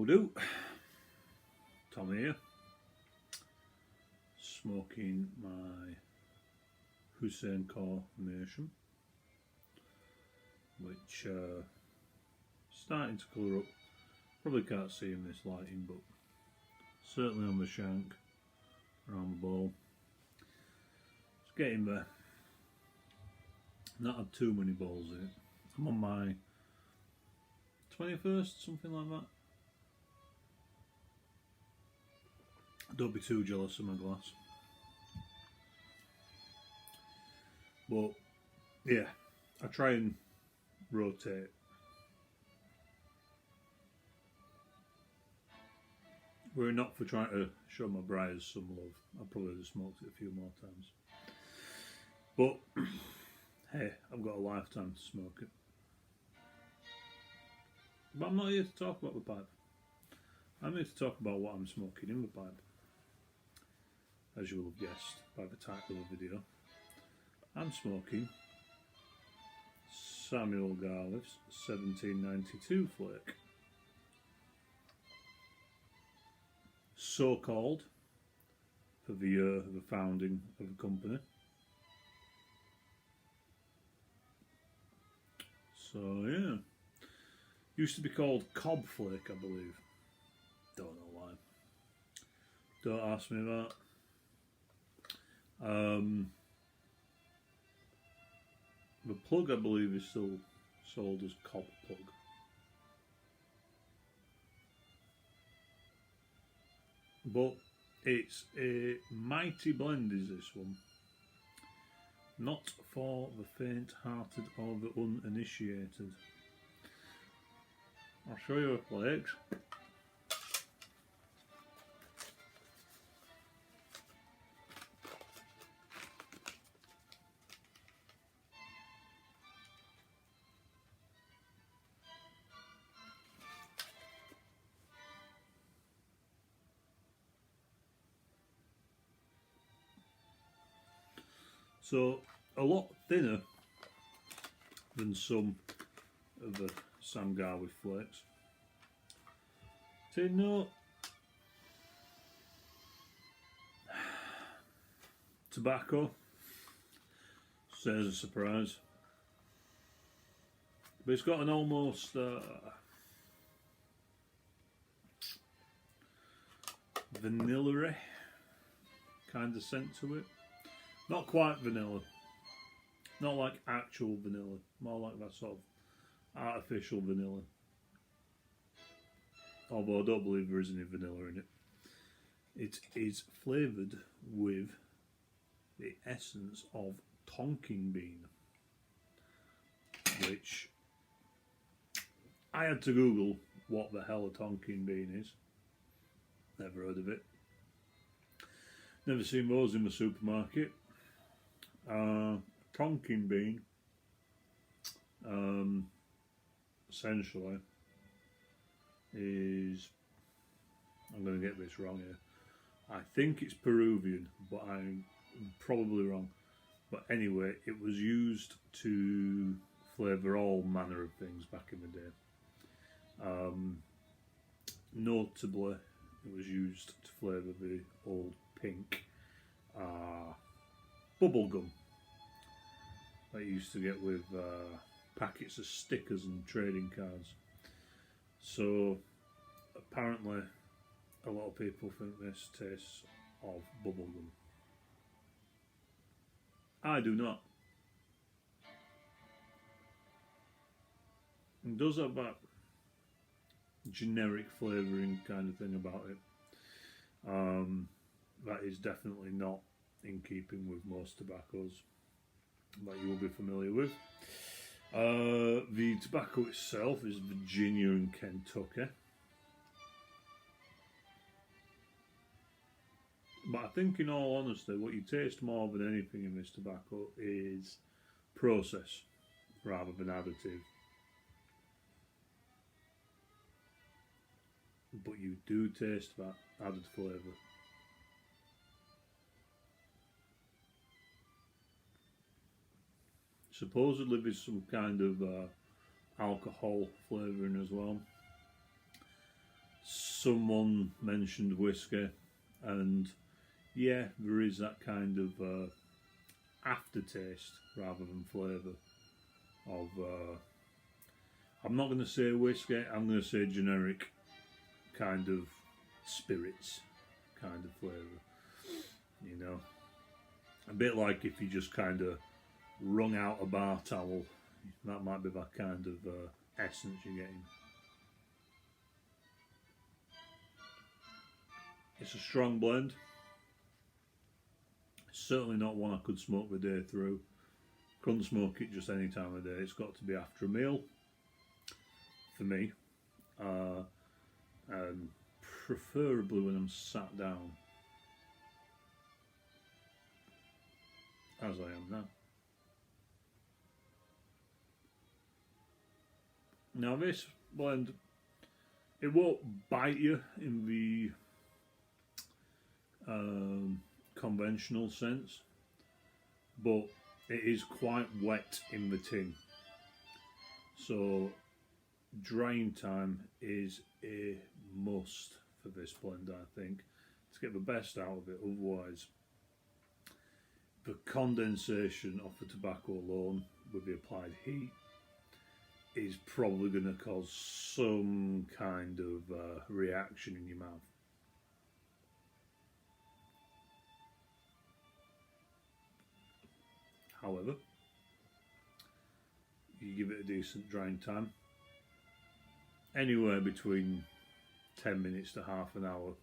How do? Tom here, smoking my Hussein formation, which starting to colour up. Probably can't see in this lighting, but certainly on the shank, around the bowl. It's getting there. Not had too many balls in it. I'm on my 21st, something like that. Don't be too jealous of my glass. But yeah, I try and rotate. We're not for trying to show my briars some love. I probably have smoked it a few more times. But hey, I've got a lifetime to smoke it. But I'm not here to talk about the pipe. I'm here to talk about what I'm smoking in the pipe. As you will have guessed by the title of the video, I'm smoking Samuel Gawith's 1792 Flake. So called for the year of the founding of the company. So yeah, used to be called Cob Flake, I believe. Don't know why. Don't ask me that. The plug, I believe, is still sold as Cob plug. But it's a mighty blend, is this one. Not for the faint-hearted or the uninitiated. I'll show you the flakes. So, a lot thinner than some of the Sam Gawith flakes. Tin note. Tobacco. Says a surprise. But it's got an almost vanilla-y kind of scent to it. Not quite vanilla, not like actual vanilla, more like that sort of artificial vanilla. Although I don't believe there is any vanilla in it. It is flavoured with the essence of Tonquin bean, which I had to Google what the hell a Tonquin bean is. Never heard of it. Never seen those in the supermarket. Tonquin bean, essentially, is, I'm going to get this wrong here, I think it's Peruvian, but I'm probably wrong. But anyway, it was used to flavour all manner of things back in the day. Notably, it was used to flavour the old pink bubble gum that you used to get with packets of stickers and trading cards. So apparently a lot of people think this tastes of bubble gum. I do not. It does have that generic flavouring kind of thing about it. That is definitely not in keeping with most tobaccos that you will be familiar with. The tobacco itself is Virginia and Kentucky. But I think, in all honesty, what you taste more than anything in this tobacco is process rather than additive. But you do taste that added flavour. Supposedly there's some kind of alcohol flavouring as well. someone mentioned whiskey, and yeah, there is that kind of aftertaste rather than flavour of. I'm not going to say whiskey. I'm going to say generic kind of spirits, kind of flavour. You know, a bit like if you just kind of wrung out a bar towel. That might be that kind of essence you're getting. It's a strong blend. It's certainly not one I could smoke the day through. Couldn't smoke it just any time of day. It's got to be after a meal for me, and preferably when I'm sat down, as I am now. Now this blend, it won't bite you in the conventional sense, but it is quite wet in the tin. So drying time is a must for this blend, I think, to get the best out of it. Otherwise, the condensation of the tobacco alone with the applied heat is probably going to cause some kind of reaction in your mouth. However, you give it a decent drying time, anywhere between 10 minutes to half an hour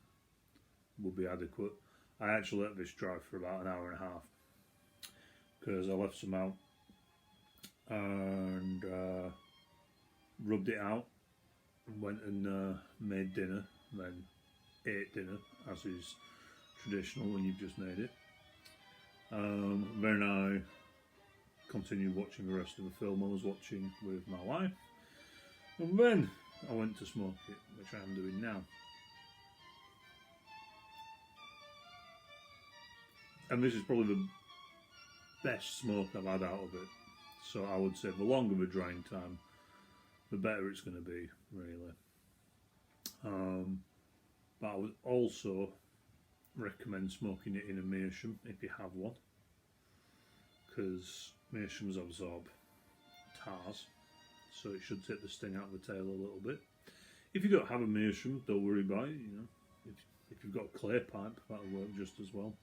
will be adequate. I actually let this dry for about an hour and a half because I left some out and rubbed it out and went and made dinner, then ate dinner as is traditional when you've just made it. Then I continued watching the rest of the film I was watching with my wife, and then I went to smoke it, which I am doing now. And this is probably the best smoke I've had out of it, so I would say the longer the drying time, the better it's going to be, really. But I would also recommend smoking it in a meerschaum if you have one, because meerschaums absorb tars, so it should take the sting out of the tail a little bit. If you don't have a meerschaum, don't worry about it. You know, if you've got a clay pipe, that'll work just as well.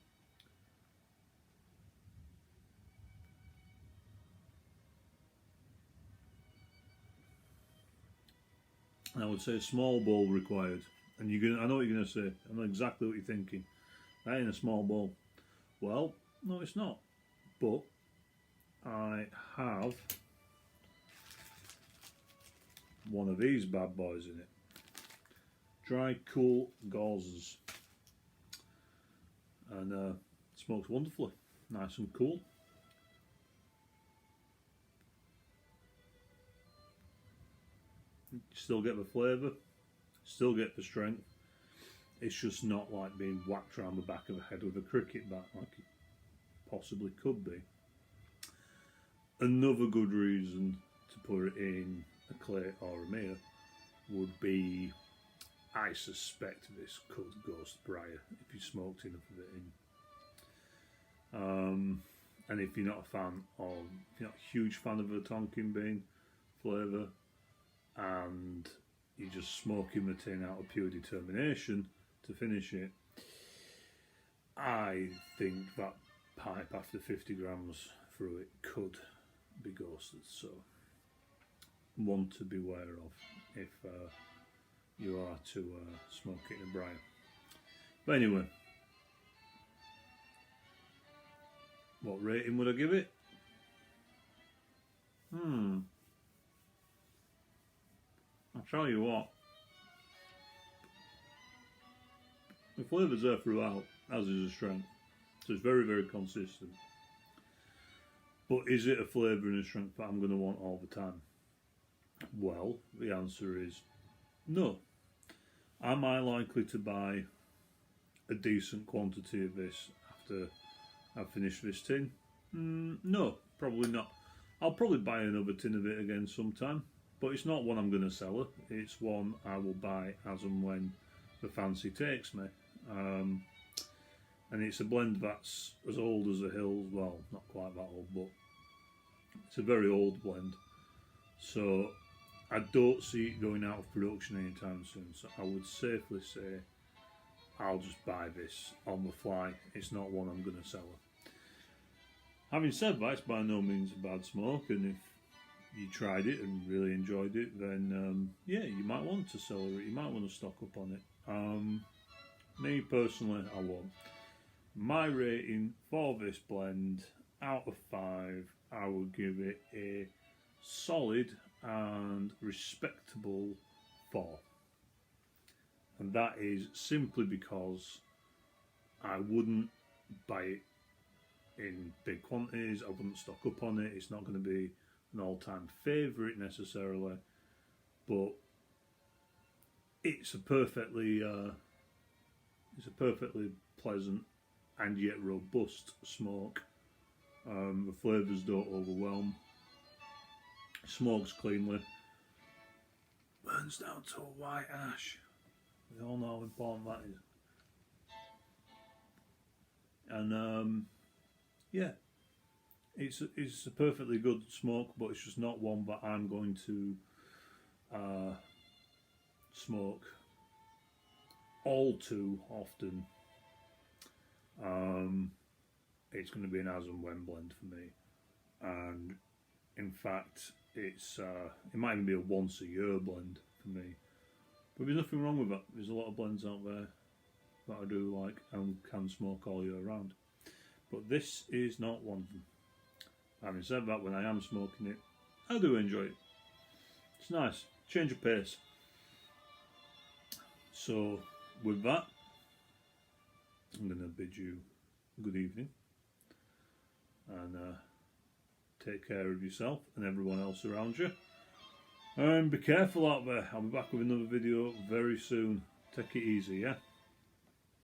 I would say a small bowl required, and I know what you're gonna say. I know exactly what you're thinking. That ain't a small bowl. Well, no, it's not. But I have one of these bad boys in it. Dry cool gauzes, and smokes wonderfully, nice and cool. Still get the flavour, still get the strength. It's just not like being whacked around the back of the head with a cricket bat like it possibly could be. Another good reason to put it in a clay or a mirror would be, I suspect this could ghost briar if you smoked enough of it in. And if you're not a huge fan of the Tonquin bean flavour, and you're just smoking the tin out of pure determination to finish it, I think that pipe after 50 grams through it could be ghosted, so one to beware of if you are to smoke it in a briar. But anyway, what rating would I give it? I'll tell you what, the flavour's there throughout, as is the strength, so it's very, very consistent. But is it a flavour and a strength that I'm going to want all the time? Well, the answer is no. Am I likely to buy a decent quantity of this after I've finished this tin? No, probably not. I'll probably buy another tin of it again sometime, but it's not one I'm going to sell her. It's one I will buy as and when the fancy takes me. And it's a blend that's as old as the hills. Well, not quite that old, but it's a very old blend. So I don't see it going out of production anytime soon. So I would safely say I'll just buy this on the fly. It's not one I'm going to sell her. Having said that, it's by no means a bad smoke, and if you tried it and really enjoyed it, then yeah, you might want to sell it. You might want to stock up on it. Me personally, I won't. My rating for this blend, out of 5, I will give it a solid and respectable 4. And that is simply because I wouldn't buy it in big quantities. I wouldn't stock up on it. It's not going to be an all-time favourite necessarily, but it's a perfectly pleasant and yet robust smoke. The flavours don't overwhelm. Smokes cleanly. Burns down to a white ash. We all know how important that is. And yeah, it's a perfectly good smoke, but it's just not one that I'm going to smoke all too often. It's going to be an as and when blend for me, and in fact it might even be a once a year blend for me, but there's nothing wrong with that. There's a lot of blends out there that I do like and can smoke all year round, but this is not one of them. Having said that, when I am smoking it, I do enjoy it. It's nice, change of pace. So with that, I'm going to bid you good evening, and take care of yourself and everyone else around you, and be careful out there. I'll be back with another video very soon. Take it easy, yeah?